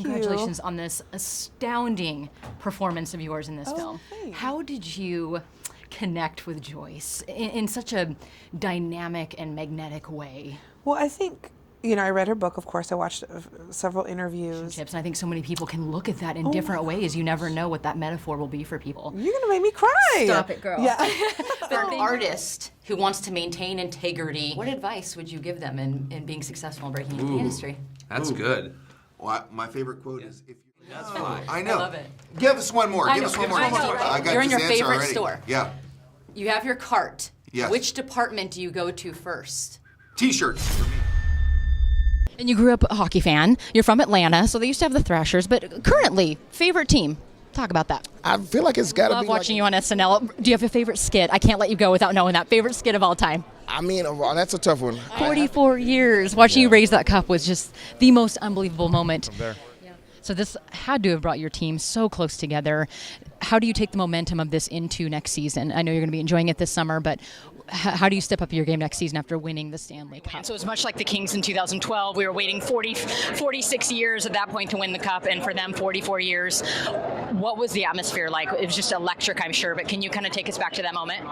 Congratulations on this astounding performance of yours in this film. Thanks. How did you connect with Joyce in such a dynamic and magnetic way? Well, I think, you know, I read her book, of course. I watched several interviews. And I think so many people can look at that in different ways. You never know what that metaphor will be for people. You're going to make me cry. Stop it, girl. Yeah. For an artist who wants to maintain integrity, what advice would you give them in being successful and breaking into the industry? That's good. Well, my favorite quote is, "If you." That's fine. I know. I love it. Give us one more. I Give know. us one more. I know, right? I got You're in this your answer favorite already. store. Yeah. You have your cart. Yes. Which department do you go to first? T-shirts for me. And you grew up a hockey fan. You're from Atlanta, so they used to have the Thrashers. But currently, favorite team? Talk about that. I feel like it's got to be. Love watching you on SNL. Do you have a favorite skit? I can't let you go without knowing that. Favorite skit of all time? I mean, that's a tough one. 44 years. Watching you raise that cup was just the most unbelievable moment. There. So this had to have brought your team so close together. How do you take the momentum of this into next season? I know you're going to be enjoying it this summer, but how do you step up your game next season after winning the Stanley Cup? So it's much like the Kings in 2012. We were waiting 46 years at that point to win the Cup, and for them, 44 years. What was the atmosphere like? It was just electric, I'm sure, but can you kind of take us back to that moment?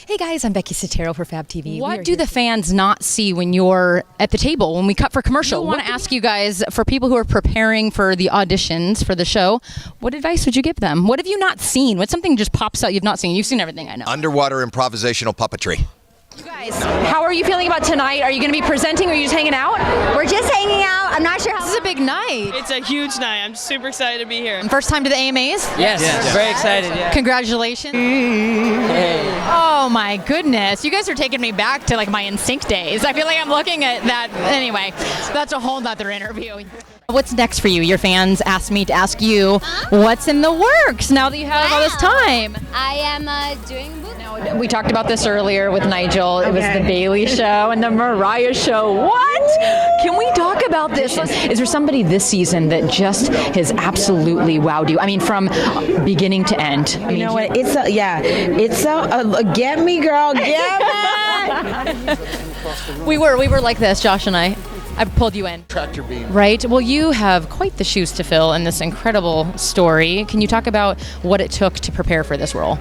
Hey guys, I'm Becky Sattero for Fab TV. What do the fans not see when you're at the table, when we cut for commercial? I want to ask you guys, for people who are preparing for the auditions for the show, what advice would you give them? What have you not seen? What's something just pops out you've not seen? You've seen everything, I know. Underwater improvisational puppetry. You guys, how are you feeling about tonight? Are you going to be presenting or are you just hanging out? We're just hanging out. I'm not sure how. This is a big night. It's a huge night. I'm super excited to be here. First time to the AMAs? Yes. Very excited, yeah. Congratulations. Hey. Oh my goodness. You guys are taking me back to like my NSYNC days. I feel like I'm looking at that. Anyway, that's a whole nother interview. What's next for you? Your fans asked me to ask you what's in the works now that you have all this time. I am doing a movie. Now, we talked about this earlier with Nigel. It was the Bailey Show and the Mariah Show. What? Can we talk about this? Is there somebody this season that just has absolutely wowed you? I mean, from beginning to end. You know what? It's a get me, girl, get me. We were like this, Josh and I. I pulled you in. Tractor beam. Right. Well, you have quite the shoes to fill in this incredible story. Can you talk about what it took to prepare for this role?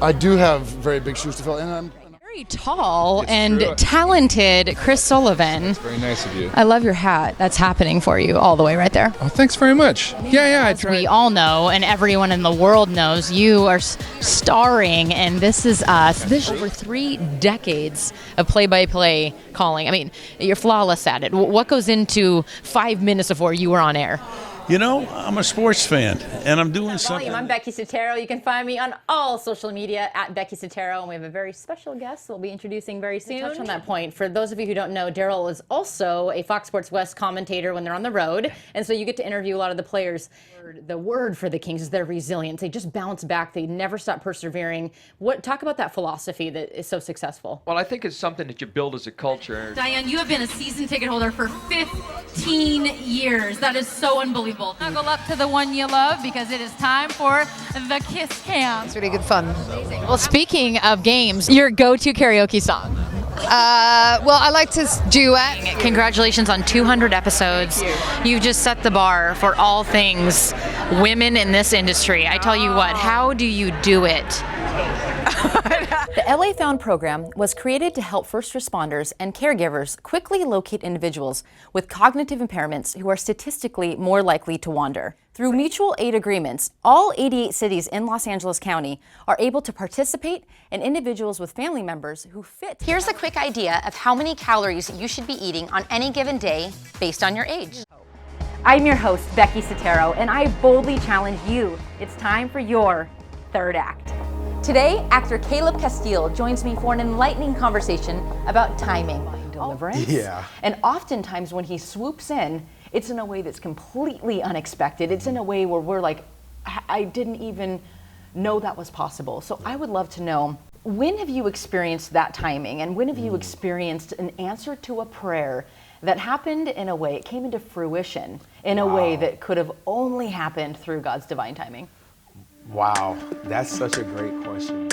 I do have very big shoes to fill, and I'm Very tall It's and true. talented Chris Sullivan. Very nice of you. I love your hat. That's happening for you all the way right there. Oh, thanks very much. Yeah, I As tried. we all know, and everyone in the world knows, you are starring in This Is Us. This is over 3 decades of play-by-play calling. I mean, you're flawless at it. What goes into 5 minutes before you were on air? You know, I'm a sports fan, and I'm doing something. I'm Becky Sattero. You can find me on all social media at Becky Sattero, and we have a very special guest we'll be introducing very soon. Touch on that point. For those of you who don't know, Daryl is also a Fox Sports West commentator when they're on the road, and so you get to interview a lot of the players. The word for the Kings is their resilience. They just bounce back. They never stop persevering. Talk about that philosophy that is so successful. Well, I think it's something that you build as a culture. Diane, you have been a season ticket holder for 15 years. That is so unbelievable. Snuggle up to the one you love because it is time for the Kiss Cam. It's really good fun. Amazing. Well, speaking of games, your go-to karaoke song? Well, I like to duet. Congratulations on 200 episodes. You've just set the bar for all things women in this industry. I tell you what, how do you do it? The LA Found program was created to help first responders and caregivers quickly locate individuals with cognitive impairments who are statistically more likely to wander. Through mutual aid agreements, all 88 cities in Los Angeles County are able to participate, and individuals with family members who fit. Here's a quick idea of how many calories you should be eating on any given day based on your age. I'm your host, Becky Sattero, and I boldly challenge you. It's time for your third act. Today, actor Caleb Castile joins me for an enlightening conversation about timing, deliverance, and oftentimes when he swoops in, it's in a way that's completely unexpected. It's in a way where we're like, I didn't even know that was possible. So I would love to know, when have you experienced that timing, and when have you experienced an answer to a prayer that happened in a way, it came into fruition in a way that could have only happened through God's divine timing? Wow, that's such a great question.